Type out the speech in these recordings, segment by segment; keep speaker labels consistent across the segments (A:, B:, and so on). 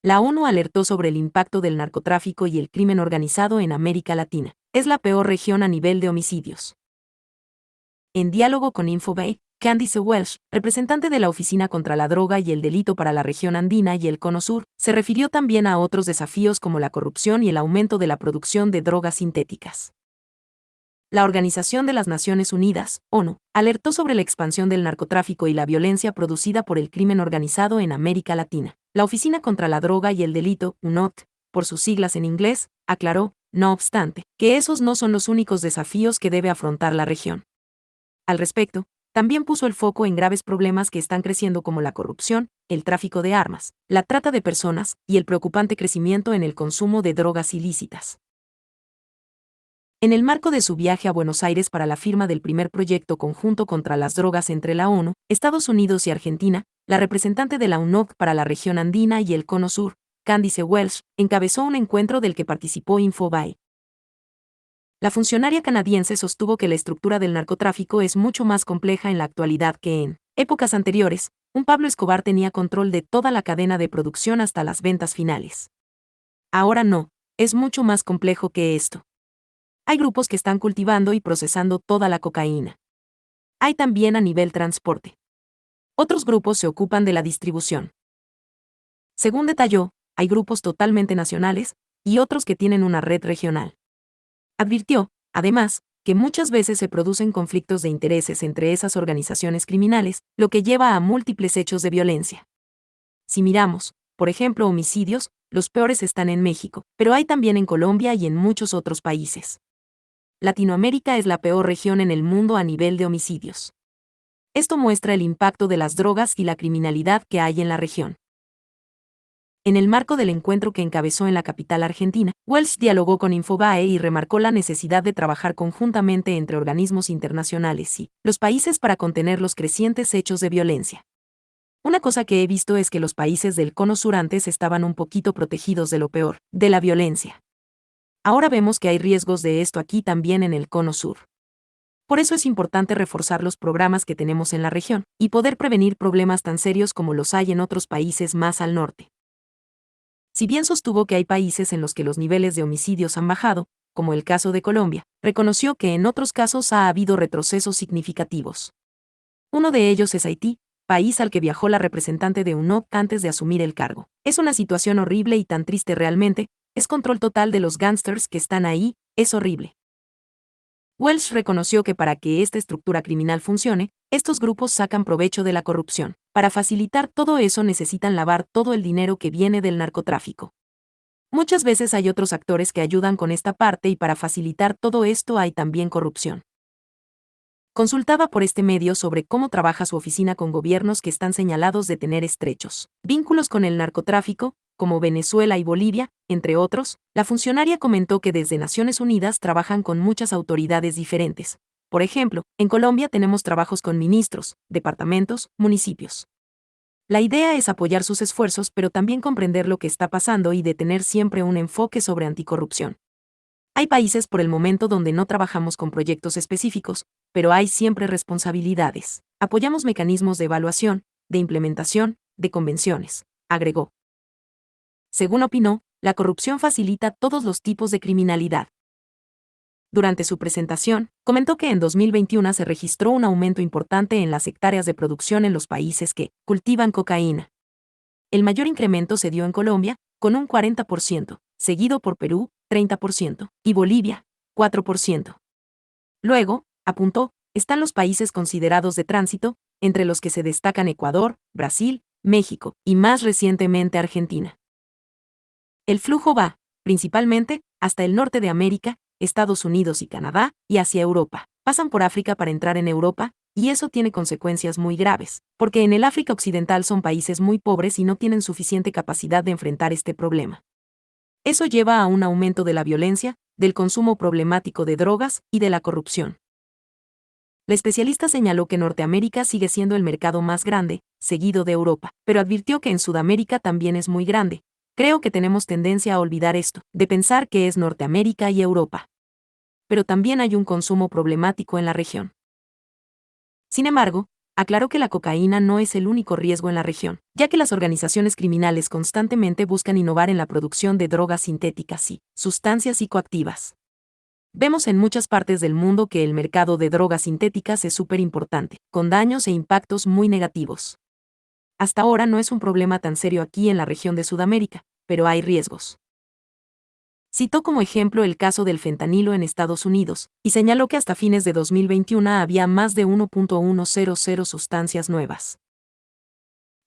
A: La ONU alertó sobre el impacto del narcotráfico y el crimen organizado en América Latina. Es la peor región a nivel de homicidios. En diálogo con Infobay, Candice Welsh, representante de la Oficina contra la Droga y el Delito para la región andina y el Cono Sur, se refirió también a otros desafíos como la corrupción y el aumento de la producción de drogas sintéticas. La Organización de las Naciones Unidas, ONU, alertó sobre la expansión del narcotráfico y la violencia producida por el crimen organizado en América Latina. La Oficina contra la Droga y el Delito, UNODC, por sus siglas en inglés, aclaró, no obstante, que esos no son los únicos desafíos que debe afrontar la región. Al respecto, también puso el foco en graves problemas que están creciendo como la corrupción, el tráfico de armas, la trata de personas y el preocupante crecimiento en el consumo de drogas ilícitas. En el marco de su viaje a Buenos Aires para la firma del primer proyecto conjunto contra las drogas entre la ONU, Estados Unidos y Argentina, la representante de la UNODC para la región andina y el Cono Sur, Candice Welsh, encabezó un encuentro del que participó Infobay. La funcionaria canadiense sostuvo que la estructura del narcotráfico es mucho más compleja en la actualidad que en épocas anteriores. Un Pablo Escobar tenía control de toda la cadena de producción hasta las ventas finales. Ahora no, es mucho más complejo que esto. Hay grupos que están cultivando y procesando toda la cocaína. Hay también a nivel transporte. Otros grupos se ocupan de la distribución. Según detalló, hay grupos totalmente nacionales y otros que tienen una red regional. Advirtió, además, que muchas veces se producen conflictos de intereses entre esas organizaciones criminales, lo que lleva a múltiples hechos de violencia. Si miramos, por ejemplo, homicidios, los peores están en México, pero hay también en Colombia y en muchos otros países. Latinoamérica es la peor región en el mundo a nivel de homicidios. Esto muestra el impacto de las drogas y la criminalidad que hay en la región. En el marco del encuentro que encabezó en la capital argentina, Welsh dialogó con Infobae y remarcó la necesidad de trabajar conjuntamente entre organismos internacionales y los países para contener los crecientes hechos de violencia. Una cosa que he visto es que los países del Cono Sur antes estaban un poquito protegidos de lo peor, de la violencia. Ahora vemos que hay riesgos de esto aquí también en el Cono Sur. Por eso es importante reforzar los programas que tenemos en la región y poder prevenir problemas tan serios como los hay en otros países más al norte. Si bien sostuvo que hay países en los que los niveles de homicidios han bajado, como el caso de Colombia, reconoció que en otros casos ha habido retrocesos significativos. Uno de ellos es Haití, país al que viajó la representante de UNODC antes de asumir el cargo. Es una situación horrible y tan triste realmente, es control total de los gángsters que están ahí, es horrible. Welsh reconoció que para que esta estructura criminal funcione, estos grupos sacan provecho de la corrupción. Para facilitar todo eso necesitan lavar todo el dinero que viene del narcotráfico. Muchas veces hay otros actores que ayudan con esta parte y para facilitar todo esto hay también corrupción. Consultaba por este medio sobre cómo trabaja su oficina con gobiernos que están señalados de tener estrechos vínculos con el narcotráfico, como Venezuela y Bolivia, entre otros. La funcionaria comentó que desde Naciones Unidas trabajan con muchas autoridades diferentes. Por ejemplo, en Colombia tenemos trabajos con ministros, departamentos, municipios. La idea es apoyar sus esfuerzos pero también comprender lo que está pasando y de tener siempre un enfoque sobre anticorrupción. Hay países por el momento donde no trabajamos con proyectos específicos, pero hay siempre responsabilidades. Apoyamos mecanismos de evaluación, de implementación, de convenciones, agregó. Según opinó, la corrupción facilita todos los tipos de criminalidad. Durante su presentación, comentó que en 2021 se registró un aumento importante en las hectáreas de producción en los países que cultivan cocaína. El mayor incremento se dio en Colombia, con un 40%, seguido por Perú, 30%, y Bolivia, 4%. Luego, apuntó, están los países considerados de tránsito, entre los que se destacan Ecuador, Brasil, México y más recientemente Argentina. El flujo va, principalmente, hasta el norte de América, Estados Unidos y Canadá, y hacia Europa. Pasan por África para entrar en Europa, y eso tiene consecuencias muy graves, porque en el África Occidental son países muy pobres y no tienen suficiente capacidad de enfrentar este problema. Eso lleva a un aumento de la violencia, del consumo problemático de drogas y de la corrupción. La especialista señaló que Norteamérica sigue siendo el mercado más grande, seguido de Europa, pero advirtió que en Sudamérica también es muy grande. Creo que tenemos tendencia a olvidar esto, de pensar que es Norteamérica y Europa. Pero también hay un consumo problemático en la región. Sin embargo, aclaró que la cocaína no es el único riesgo en la región, ya que las organizaciones criminales constantemente buscan innovar en la producción de drogas sintéticas y sustancias psicoactivas. Vemos en muchas partes del mundo que el mercado de drogas sintéticas es súper importante, con daños e impactos muy negativos. Hasta ahora no es un problema tan serio aquí en la región de Sudamérica, pero hay riesgos. Citó como ejemplo el caso del fentanilo en Estados Unidos, y señaló que hasta fines de 2021 había más de 1.100 sustancias nuevas.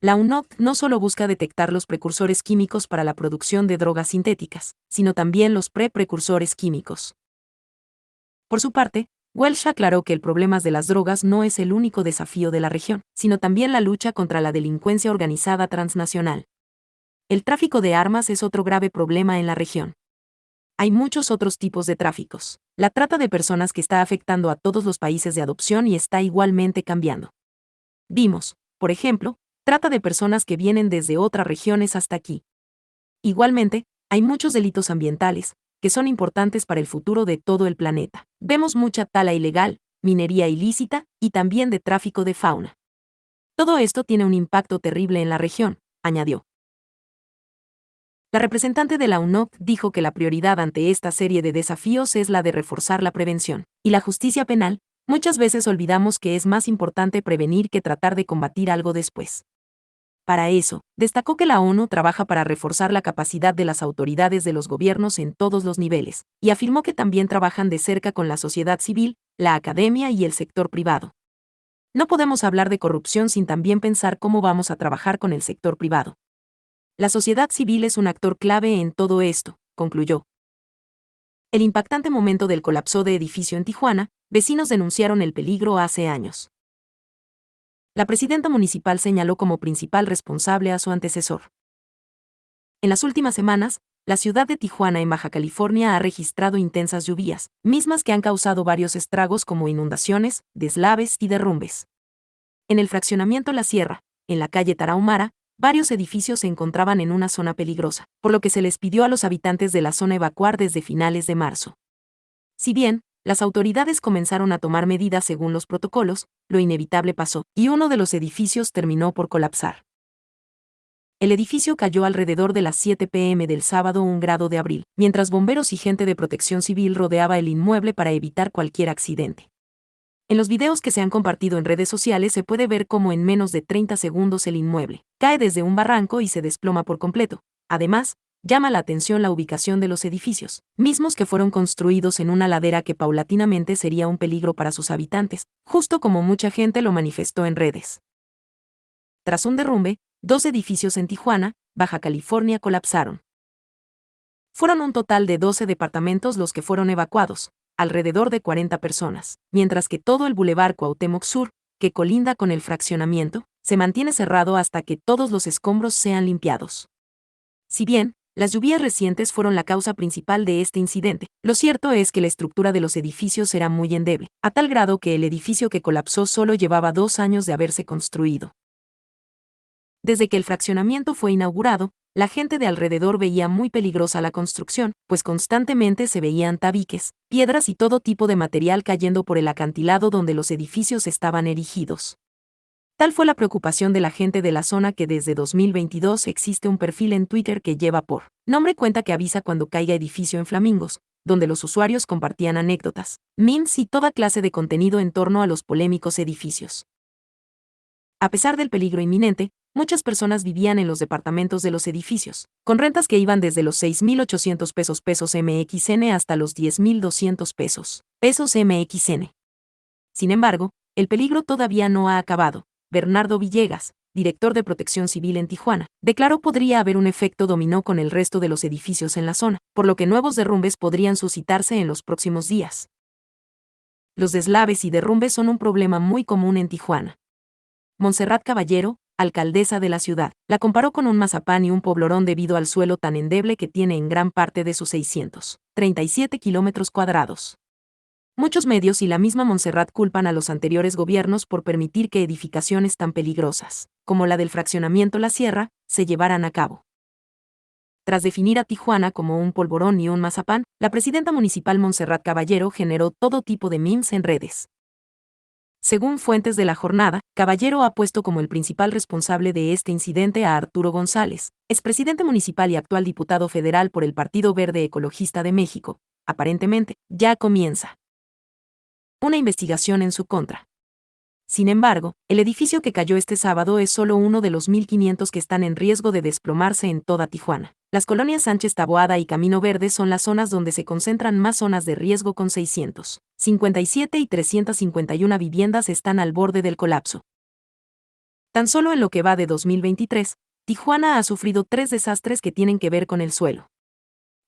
A: La UNOCDE no solo busca detectar los precursores químicos para la producción de drogas sintéticas, sino también los precursores químicos. Por su parte, Welsh aclaró que el problema de las drogas no es el único desafío de la región, sino también la lucha contra la delincuencia organizada transnacional. El tráfico de armas es otro grave problema en la región. Hay muchos otros tipos de tráficos. La trata de personas que está afectando a todos los países de adopción y está igualmente cambiando. Vimos, por ejemplo, trata de personas que vienen desde otras regiones hasta aquí. Igualmente, hay muchos delitos ambientales, que son importantes para el futuro de todo el planeta. Vemos mucha tala ilegal, minería ilícita y también de tráfico de fauna. Todo esto tiene un impacto terrible en la región, añadió. La representante de la UNOCDE dijo que la prioridad ante esta serie de desafíos es la de reforzar la prevención y la justicia penal. Muchas veces olvidamos que es más importante prevenir que tratar de combatir algo después. Para eso, destacó que la ONU trabaja para reforzar la capacidad de las autoridades de los gobiernos en todos los niveles, y afirmó que también trabajan de cerca con la sociedad civil, la academia y el sector privado. No podemos hablar de corrupción sin también pensar cómo vamos a trabajar con el sector privado. La sociedad civil es un actor clave en todo esto, concluyó. El impactante momento del colapso de edificio en Tijuana, vecinos denunciaron el peligro hace años. La presidenta municipal señaló como principal responsable a su antecesor. En las últimas semanas, la ciudad de Tijuana en Baja California ha registrado intensas lluvias, mismas que han causado varios estragos como inundaciones, deslaves y derrumbes. En el fraccionamiento La Sierra, en la calle Tarahumara, varios edificios se encontraban en una zona peligrosa, por lo que se les pidió a los habitantes de la zona evacuar desde finales de marzo. Si bien, las autoridades comenzaron a tomar medidas según los protocolos, lo inevitable pasó, y uno de los edificios terminó por colapsar. El edificio cayó alrededor de las 7 p.m. del sábado 1 grado de abril, mientras bomberos y gente de protección civil rodeaba el inmueble para evitar cualquier accidente. En los videos que se han compartido en redes sociales se puede ver cómo en menos de 30 segundos el inmueble cae desde un barranco y se desploma por completo. Además, llama la atención la ubicación de los edificios, mismos que fueron construidos en una ladera que paulatinamente sería un peligro para sus habitantes, justo como mucha gente lo manifestó en redes. Tras un derrumbe, 2 edificios en Tijuana, Baja California colapsaron. Fueron un total de 12 departamentos los que fueron evacuados, alrededor de 40 personas, mientras que todo el Boulevard Cuauhtémoc Sur, que colinda con el fraccionamiento, se mantiene cerrado hasta que todos los escombros sean limpiados. Si bien, las lluvias recientes fueron la causa principal de este incidente, lo cierto es que la estructura de los edificios era muy endeble, a tal grado que el edificio que colapsó solo llevaba 2 años de haberse construido. Desde que el fraccionamiento fue inaugurado, la gente de alrededor veía muy peligrosa la construcción, pues constantemente se veían tabiques, piedras y todo tipo de material cayendo por el acantilado donde los edificios estaban erigidos. Tal fue la preocupación de la gente de la zona que desde 2022 existe un perfil en Twitter que lleva por nombre cuenta que avisa cuando caiga edificio en Flamingos, donde los usuarios compartían anécdotas, memes y toda clase de contenido en torno a los polémicos edificios. A pesar del peligro inminente, muchas personas vivían en los departamentos de los edificios, con rentas que iban desde los 6.800 pesos MXN hasta los 10.200 pesos MXN. Sin embargo, el peligro todavía no ha acabado. Bernardo Villegas, director de Protección Civil en Tijuana, declaró podría haber un efecto dominó con el resto de los edificios en la zona, por lo que nuevos derrumbes podrían suscitarse en los próximos días. Los deslaves y derrumbes son un problema muy común en Tijuana. Montserrat Caballero, alcaldesa de la ciudad, la comparó con un mazapán y un poblorón debido al suelo tan endeble que tiene en gran parte de sus 637 kilómetros cuadrados. Muchos medios y la misma Montserrat culpan a los anteriores gobiernos por permitir que edificaciones tan peligrosas, como la del fraccionamiento La Sierra, se llevaran a cabo. Tras definir a Tijuana como un polvorón y un mazapán, la presidenta municipal Montserrat Caballero generó todo tipo de memes en redes. Según fuentes de la jornada, Caballero ha puesto como el principal responsable de este incidente a Arturo González, expresidente municipal y actual diputado federal por el Partido Verde Ecologista de México. Aparentemente, ya comienza una investigación en su contra. Sin embargo, el edificio que cayó este sábado es solo uno de los 1.500 que están en riesgo de desplomarse en toda Tijuana. Las colonias Sánchez Taboada y Camino Verde son las zonas donde se concentran más zonas de riesgo con 657 y 351 viviendas están al borde del colapso. Tan solo en lo que va de 2023, Tijuana ha sufrido 3 desastres que tienen que ver con el suelo.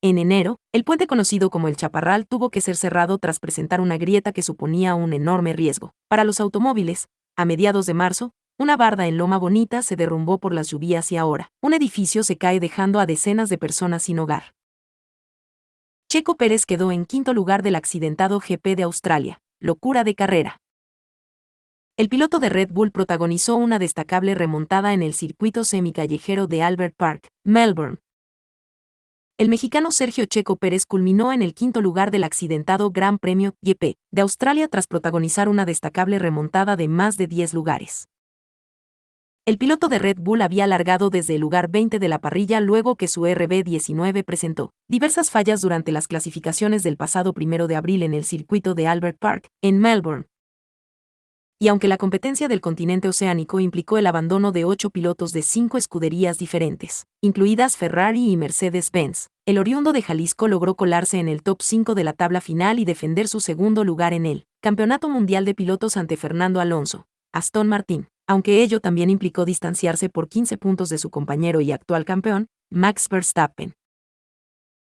A: En enero, el puente conocido como el Chaparral tuvo que ser cerrado tras presentar una grieta que suponía un enorme riesgo para los automóviles. A mediados de marzo, una barda en Loma Bonita se derrumbó por las lluvias y ahora, un edificio se cae dejando a decenas de personas sin hogar. Checo Pérez quedó en quinto lugar del accidentado GP de Australia, locura de carrera. El piloto de Red Bull protagonizó una destacable remontada en el circuito semicallejero de Albert Park, Melbourne. El mexicano Sergio Checo Pérez culminó en el quinto lugar del accidentado Gran Premio GP de Australia tras protagonizar una destacable remontada de más de 10 lugares. El piloto de Red Bull había largado desde el lugar 20 de la parrilla luego que su RB19 presentó diversas fallas durante las clasificaciones del pasado 1 de abril en el circuito de Albert Park, en Melbourne. Y aunque la competencia del continente oceánico implicó el abandono de 8 pilotos de 5 escuderías diferentes, incluidas Ferrari y Mercedes-Benz, el oriundo de Jalisco logró colarse en el top 5 de la tabla final y defender su segundo lugar en el Campeonato Mundial de Pilotos ante Fernando Alonso, Aston Martin, aunque ello también implicó distanciarse por 15 puntos de su compañero y actual campeón, Max Verstappen.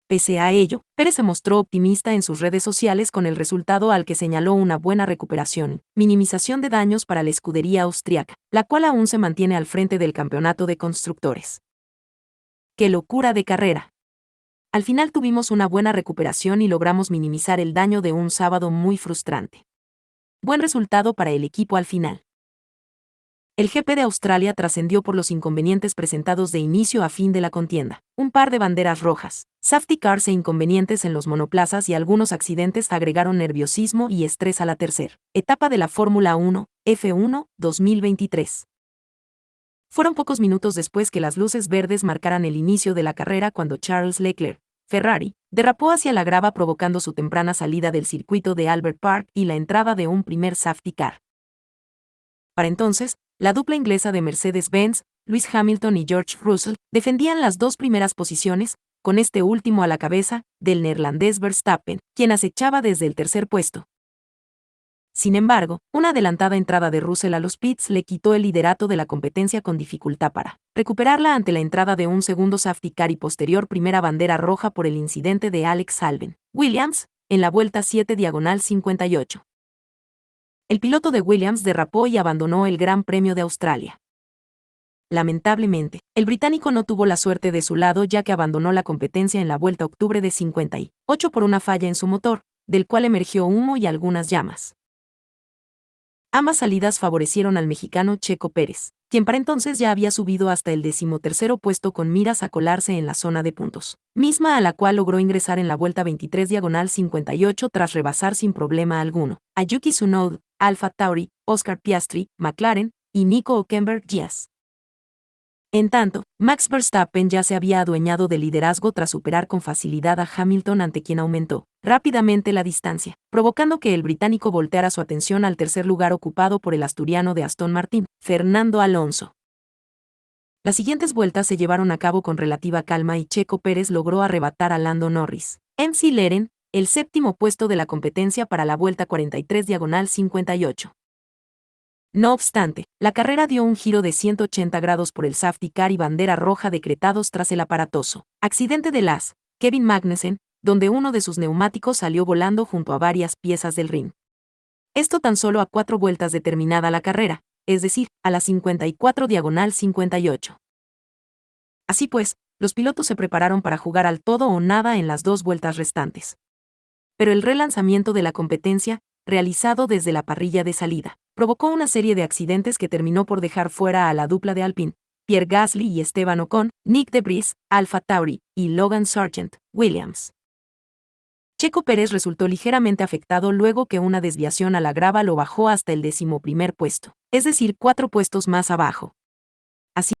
A: Pese a ello, Pérez se mostró optimista en sus redes sociales con el resultado al que señaló una buena recuperación, minimización de daños para la escudería austriaca, la cual aún se mantiene al frente del campeonato de constructores. ¡Qué locura de carrera! Al final tuvimos una buena recuperación y logramos minimizar el daño de un sábado muy frustrante. Buen resultado para el equipo al final. El GP de Australia trascendió por los inconvenientes presentados de inicio a fin de la contienda, un par de banderas rojas, safety cars e inconvenientes en los monoplazas y algunos accidentes agregaron nerviosismo y estrés a la tercera etapa de la Fórmula 1, F1, 2023. Fueron pocos minutos después que las luces verdes marcaran el inicio de la carrera cuando Charles Leclerc, Ferrari, derrapó hacia la grava provocando su temprana salida del circuito de Albert Park y la entrada de un primer safety car. Para entonces, la dupla inglesa de Mercedes-Benz, Lewis Hamilton y George Russell, defendían las dos primeras posiciones, con este último a la cabeza, del neerlandés Verstappen, quien acechaba desde el tercer puesto. Sin embargo, una adelantada entrada de Russell a los pits le quitó el liderato de la competencia con dificultad para recuperarla ante la entrada de un segundo safety car y posterior primera bandera roja por el incidente de Alex Albon, Williams, en la vuelta 7/58. El piloto de Williams derrapó y abandonó el Gran Premio de Australia. Lamentablemente, el británico no tuvo la suerte de su lado ya que abandonó la competencia en la vuelta octubre de 58 por una falla en su motor, del cual emergió humo y algunas llamas. Ambas salidas favorecieron al mexicano Checo Pérez, quien para entonces ya había subido hasta el 13º puesto con miras a colarse en la zona de puntos, misma a la cual logró ingresar en la vuelta 23/58 tras rebasar sin problema alguno a Yuki Tsunoda, Alfa Tauri, Oscar Piastri, McLaren y Nico Hülkenberg Jazz. En tanto, Max Verstappen ya se había adueñado del liderazgo tras superar con facilidad a Hamilton ante quien aumentó rápidamente la distancia, provocando que el británico volteara su atención al tercer lugar ocupado por el asturiano de Aston Martin, Fernando Alonso. Las siguientes vueltas se llevaron a cabo con relativa calma y Checo Pérez logró arrebatar a Lando Norris, MC Leren, el séptimo puesto de la competencia para la vuelta 43/58. No obstante, la carrera dio un giro de 180 grados por el safety car y bandera roja decretados tras el aparatoso accidente de Kevin Magnussen, donde uno de sus neumáticos salió volando junto a varias piezas del ring. Esto tan solo a 4 vueltas de terminada la carrera, es decir, a la 54/58. Así pues, los pilotos se prepararon para jugar al todo o nada en las 2 vueltas restantes. Pero el relanzamiento de la competencia, realizado desde la parrilla de salida, provocó una serie de accidentes que terminó por dejar fuera a la dupla de Alpine, Pierre Gasly y Esteban Ocon, Nick de Vries, Alfa Tauri, y Logan Sargent, Williams. Checo Pérez resultó ligeramente afectado luego que una desviación a la grava lo bajó hasta el 11º puesto, es decir, 4 puestos más abajo. Así